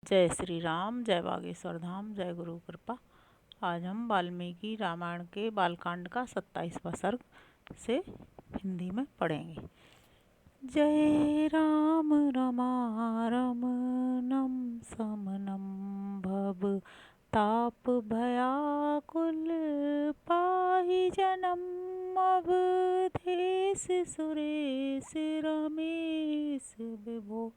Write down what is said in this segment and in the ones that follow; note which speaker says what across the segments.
Speaker 1: जय श्री राम, जय बागेश्वर धाम, जय गुरु कृपा। आज हम वाल्मीकि रामायण के बालकांड का 27वां सर्ग से हिंदी में पढ़ेंगे। जय राम रमारमणं समनं भव ताप भयाकुल पाहि जनम अवधेश सुरेश रमेश विभो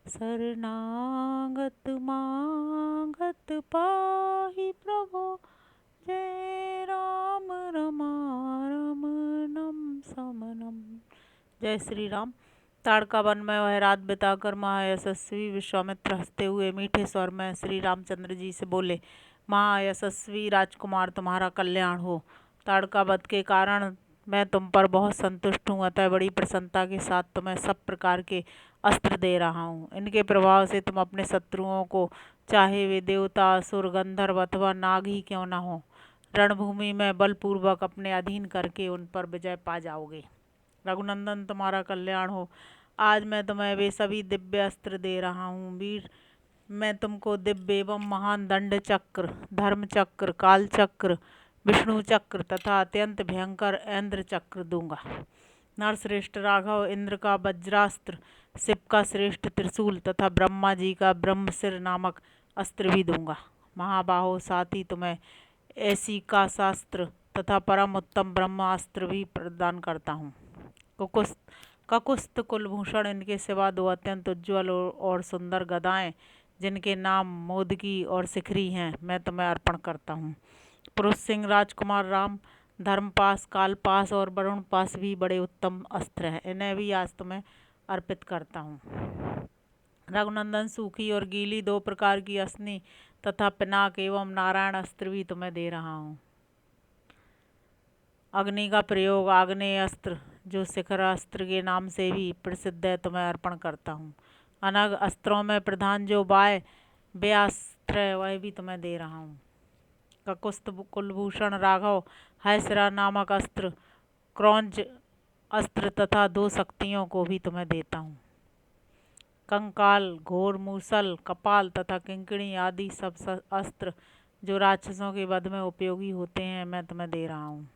Speaker 1: शरणागत मागत पाहि प्रभो। जय राम रमारमणं समनम। जय श्री राम। ताड़का वन में वह रात बिताकर महायशस्वी विश्वामित्र हंसते हुए मीठे स्वर में श्री रामचंद्र जी से बोले, महायशस्वी राजकुमार, तुम्हारा कल्याण हो। ताड़का वध के कारण मैं तुम पर बहुत संतुष्ट हूँ, अतः बड़ी प्रसन्नता के साथ तुम्हें सब प्रकार के अस्त्र दे रहा हूँ। इनके प्रभाव से तुम अपने शत्रुओं को, चाहे वे देवता, असुर, गंधर्व अथवा नाग ही क्यों न हो, रणभूमि में बलपूर्वक अपने अधीन करके उन पर विजय पा जाओगे। रघुनंदन, तुम्हारा कल्याण हो। आज मैं तुम्हें वे सभी दिव्य अस्त्र दे रहा हूँ। वीर, मैं तुमको दिव्य एवं महान दंड चक्र, धर्म चक्र, काल चक्र, विष्णु चक्र तथा अत्यंत भयंकर इंद्र चक्र दूंगा। नरश्रेष्ठ राघव, इंद्र का वज्रास्त्र, शिव का श्रेष्ठ त्रिशूल तथा ब्रह्मा जी का ब्रह्मशिर नामक अस्त्र भी दूंगा। महाबाहो, साथ ही तुम्हें ऐसी का शास्त्र तथा परम उत्तम ब्रह्मास्त्र भी प्रदान करता हूँ। ककुस्त कुलभूषण, इनके सिवा दो अत्यंत उज्ज्वल और सुंदर गदाएं, जिनके नाम मोदकी और शिखरी हैं, मैं तुम्हें अर्पण करता हूँ। पुरुष सिंह राजकुमार राम, धर्मपास, कालपास और वरुण पास भी बड़े उत्तम अस्त्र हैं, इन्हें भी आज तुम्हें अर्पित करता हूँ। रघुनंदन, सूखी और गीली दो प्रकार की असनी तथा पिनाक एवं नारायण अस्त्र भी तुम्हें दे रहा हूँ। अग्नि का प्रयोग, आग्नेय अस्त्र जो शिखर अस्त्र के नाम से भी प्रसिद्ध है, तुम्हें अर्पण करता हूँ। अनग अस्त्रों में प्रधान जो व्यास्त्र है, वह भी तुम्हें दे रहा हूँ। ककुस्त कुलभूषण राघव, हैसरा नामक अस्त्र, क्रौंच अस्त्र तथा दो शक्तियों को भी तुम्हें देता हूँ। कंकाल, घोर मूसल, कपाल तथा किंकिणी आदि सब अस्त्र जो राक्षसों के वध में उपयोगी होते हैं, मैं तुम्हें दे रहा हूँ।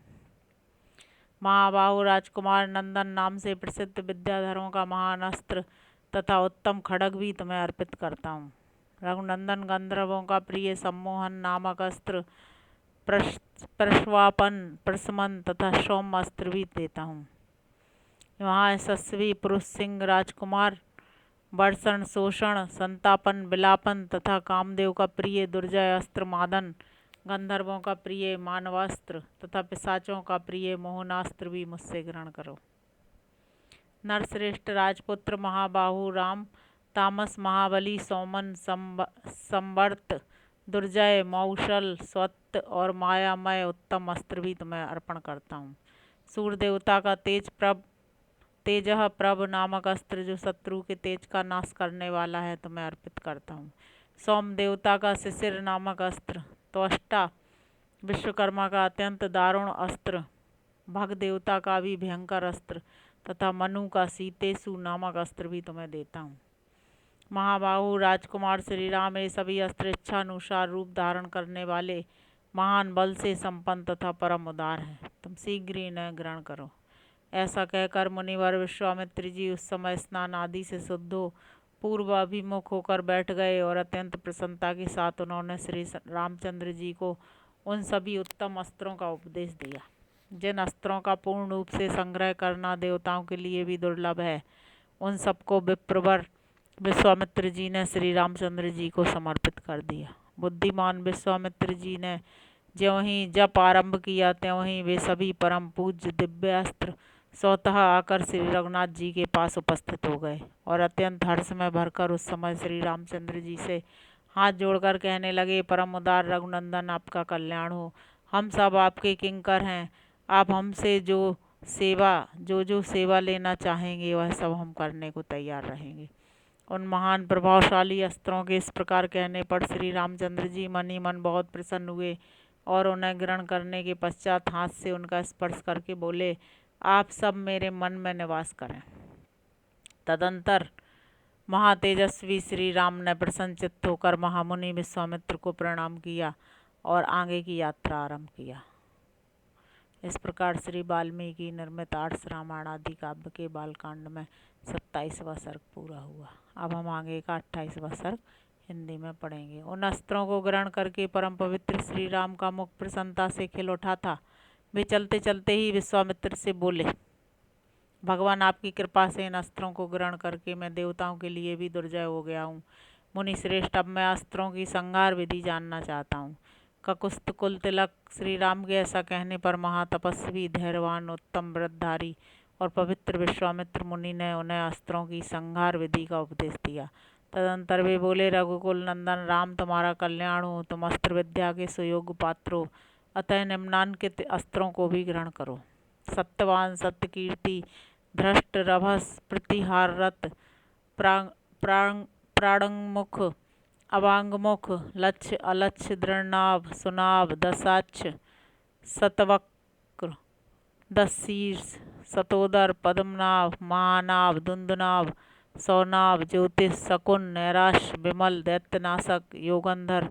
Speaker 1: महाबाहु राजकुमार, नंदन नाम से प्रसिद्ध विद्याधरों का महान अस्त्र तथा उत्तम खड्ग भी तुम्हें अर्पित करता हूँ। रघुनंदन, गंधर्वों का प्रिय सम्मोहन नामक अस्त्र, प्रश्वापन, प्रशमन तथा सौम्य अस्त्र भी देता हूँ। महायशस्वी पुरुष सिंह राजकुमार, वर्षण, शोषण, संतापन, विलापन तथा कामदेव का प्रिय दुर्जय अस्त्र मादन, गंधर्वों का प्रिय मानवास्त्र तथा पिशाचों का प्रिय मोहनास्त्र भी मुझसे ग्रहण करो। नरश्रेष्ठ राजपुत्र महाबाहु राम, तामस, महाबली, सौमन, संवर्त, दुर्जय, मौशल, स्वत्त और मायामय उत्तम अस्त्र भी तुम्हें अर्पण करता हूँ। सूर्य देवता का तेजह प्रभ नामक अस्त्र जो शत्रु के तेज का नाश करने वाला है, तुम्हें अर्पित करता हूँ। सोम देवता का शिशिर नामक अस्त्र, त्वष्टा विश्वकर्मा का अत्यंत दारुण अस्त्र, भग देवता का भी भयंकर अस्त्र तथा मनु का सीतेसु नामक अस्त्र भी तुम्हें देता हूँ। महाबाहु राजकुमार श्री राम, ये सभी अस्त्र इच्छानुसार रूप धारण करने वाले, महान बल से संपन्न तथा परम उदार हैं, तुम शीघ्र ही इन्हें ग्रहण करो। ऐसा कहकर मुनिवर विश्वामित्र जी उस समय स्नान आदि से शुद्ध हो पूर्व अभिमुख होकर बैठ गए और अत्यंत प्रसन्नता के साथ उन्होंने श्री रामचंद्र जी को उन सभी उत्तम अस्त्रों का उपदेश दिया, जिन अस्त्रों का पूर्ण रूप से संग्रह करना देवताओं के लिए भी दुर्लभ है। उन सबको विप्रवर विश्वामित्र जी ने श्री रामचंद्र जी को समर्पित कर दिया। बुद्धिमान विश्वामित्र जी ने ज्यों ही जप आरंभ किया, त्यों ही वे सभी परम पूज्य दिव्य अस्त्र स्वतः आकर श्री रघुनाथ जी के पास उपस्थित हो गए और अत्यंत हर्ष में भरकर उस समय श्री रामचंद्र जी से हाथ जोड़कर कहने लगे, परम उदार रघुनंदन, आपका कल्याण हो। हम सब आपके किंकर हैं। आप हमसे जो सेवा लेना चाहेंगे, वह सब हम करने को तैयार रहेंगे। उन महान प्रभावशाली अस्त्रों के इस प्रकार कहने पर श्री रामचंद्र जी मन ही मन बहुत प्रसन्न हुए और उन्हें ग्रहण करने के पश्चात हाथ से उनका स्पर्श करके बोले, आप सब मेरे मन में निवास करें। तदंतर महातेजस्वी श्री राम ने प्रसन्नचित्त होकर महामुनि विश्वामित्र को प्रणाम किया और आगे की यात्रा आरंभ किया। इस प्रकार श्री वाल्मीकि निर्मित आर्ष रामायण आदि काव्य के बालकांड में 27वां सर्ग पूरा हुआ। अब हम आगे का 28वां सर्ग हिंदी में पढ़ेंगे। उन अस्त्रों को ग्रहण करके परम पवित्र श्री राम का मुख प्रसन्नता से खिल उठा था। वे चलते चलते ही विश्वामित्र से बोले, भगवान आपकी कृपा से इन अस्त्रों को ग्रहण करके मैं देवताओं के लिए भी दुर्जय हो गया हूँ। मुनि श्रेष्ठ, अब मैं अस्त्रों की संहार विधि जानना चाहता हूँ। ककुस्त कुल तिलक श्री राम के ऐसा कहने पर महातपस्वी, धैर्यवान, उत्तम व्रतधारी और पवित्र विश्वामित्र मुनि ने उन्हें अस्त्रों की संहार विधि का उपदेश दिया। तदंतर वे बोले, रघुकुल नंदन राम, तुम्हारा कल्याण हो, तुम अस्त्र विद्या के सुयोग्य पात्र हो, अतः निम्नांकित अस्त्रों को भी ग्रहण करो। सत्यवान, सत्यकीर्ति, धृष्ट, रभस, प्रतिहाररत, प्राणंगमुख, अवांगमुख, लक्ष्य, अलक्ष्य, दृढ़नाभ, सुनाभ, दशाक्ष, शतवक्र, दशशीर्ष, शतोदर, पद्मनाभ, महानाभ, दुंदुनाभ, सौनाभ, ज्योतिष, शकुन, नैराश्य, विमल, दैत्यनाशक, योगंधर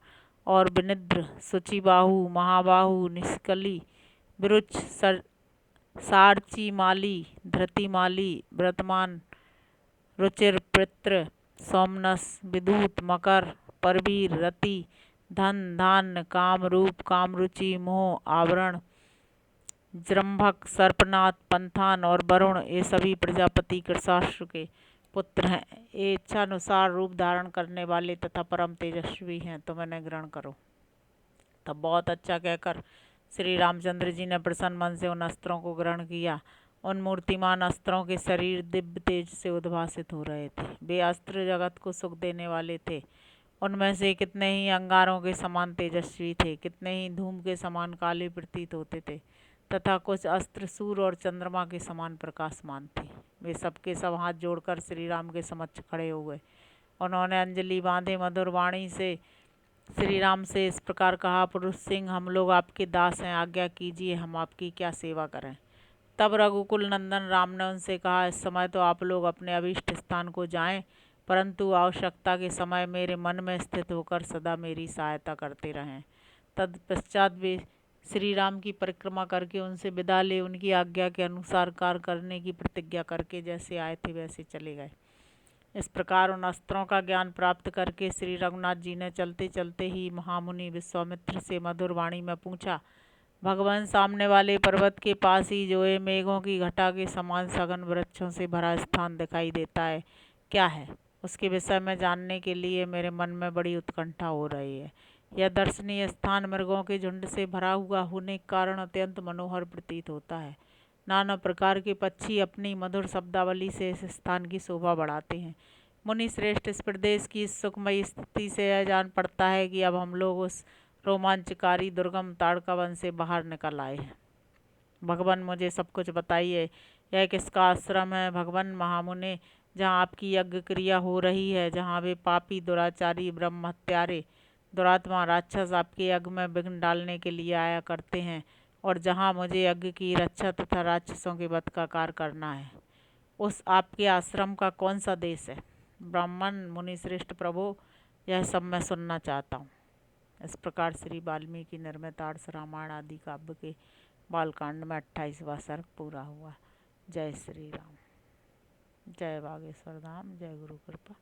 Speaker 1: और विनिद्र, शुचिबाहु, महाबाहु, निष्कली, विरुच, सारची माली, धृतिमाली, व्रतमान, रुचिर, पित्र, सोमनस, विदूत, मकर, परवीर, रति, धन, धान्य, कामरूप, कामरुचि, मोह, आवरण, जृंभक, सर्पनाथ, पंथान और वरुण, ये सभी प्रजापति कृषाश्व के पुत्र हैं। ये इच्छानुसार रूप धारण करने वाले तथा परम तेजस्वी हैं, तुम इन्हें ग्रहण करो। तब बहुत अच्छा कहकर श्री रामचंद्र जी ने प्रसन्न मन से उन अस्त्रों को ग्रहण किया। उन मूर्तिमान अस्त्रों के शरीर दिव्य तेज से उद्भासित हो रहे थे। वे अस्त्र जगत को सुख देने वाले थे। उनमें से कितने ही अंगारों के समान तेजस्वी थे, कितने ही धूम के समान काले प्रतीत होते थे, तथा कुछ अस्त्र सूर्य और चंद्रमा के समान प्रकाशमान थे। वे सबके सब हाथ जोड़कर श्री राम के समक्ष खड़े हो गए। उन्होंने अंजलि बांधे मधुर वाणी से श्री राम से इस प्रकार कहा, पुरुष सिंह, हम लोग आपके दास हैं, आज्ञा कीजिए, हम आपकी क्या सेवा करें। तब रघुकुल नंदन राम ने उनसे कहा, इस समय तो आप लोग अपने अभीष्ट स्थान को जाएं, परंतु आवश्यकता के समय मेरे मन में स्थित होकर सदा मेरी सहायता करते रहें। तत्पश्चात वे श्री राम की परिक्रमा करके उनसे विदा ले उनकी आज्ञा के अनुसार कार्य करने की प्रतिज्ञा करके जैसे आए थे वैसे चले गए। इस प्रकार उन अस्त्रों का ज्ञान प्राप्त करके श्री रघुनाथ जी ने चलते चलते ही महामुनि विश्वामित्र से मधुर वाणी में पूछा, भगवान, सामने वाले पर्वत के पास ही जो ये मेघों की घटा के समान सघन वृक्षों से भरा स्थान दिखाई देता है, क्या है? उसके विषय में जानने के लिए मेरे मन में बड़ी उत्कंठा हो रही है। यह दर्शनीय स्थान मृगों के झुंड से भरा हुआ होने के कारण अत्यंत मनोहर प्रतीत होता है। नाना प्रकार के पक्षी अपनी मधुर शब्दावली से इस स्थान की शोभा बढ़ाते हैं। मुनि श्रेष्ठ, इस प्रदेश की इस सुखमयी स्थिति से यह जान पड़ता है कि अब हम लोग उस रोमांचकारी दुर्गम ताड़का वन से बाहर निकल आए हैं। भगवान, मुझे सब कुछ बताइए, यह किसका आश्रम है? भगवान महामुने, जहाँ आपकी यज्ञ क्रिया हो रही है, जहाँ वे पापी, दुराचारी, ब्रह्म हत्यारे, दुरात्मा, राक्षस आपके यज्ञ में विघ्न डालने के लिए आया करते हैं, और जहाँ मुझे यज्ञ की रक्षा तथा राक्षसों के वध का कार्य करना है, उस आपके आश्रम का कौन सा देश है? ब्राह्मण, मुनि श्रेष्ठ प्रभु, यह सब मैं सुनना चाहता हूँ। इस प्रकार श्री वाल्मीकि निर्मित आर्ष रामायण आदि काव्य के बालकांड में 28वां सर्ग पूरा हुआ। जय श्री राम। जय बागेश्वर धाम। जय गुरु कृपा।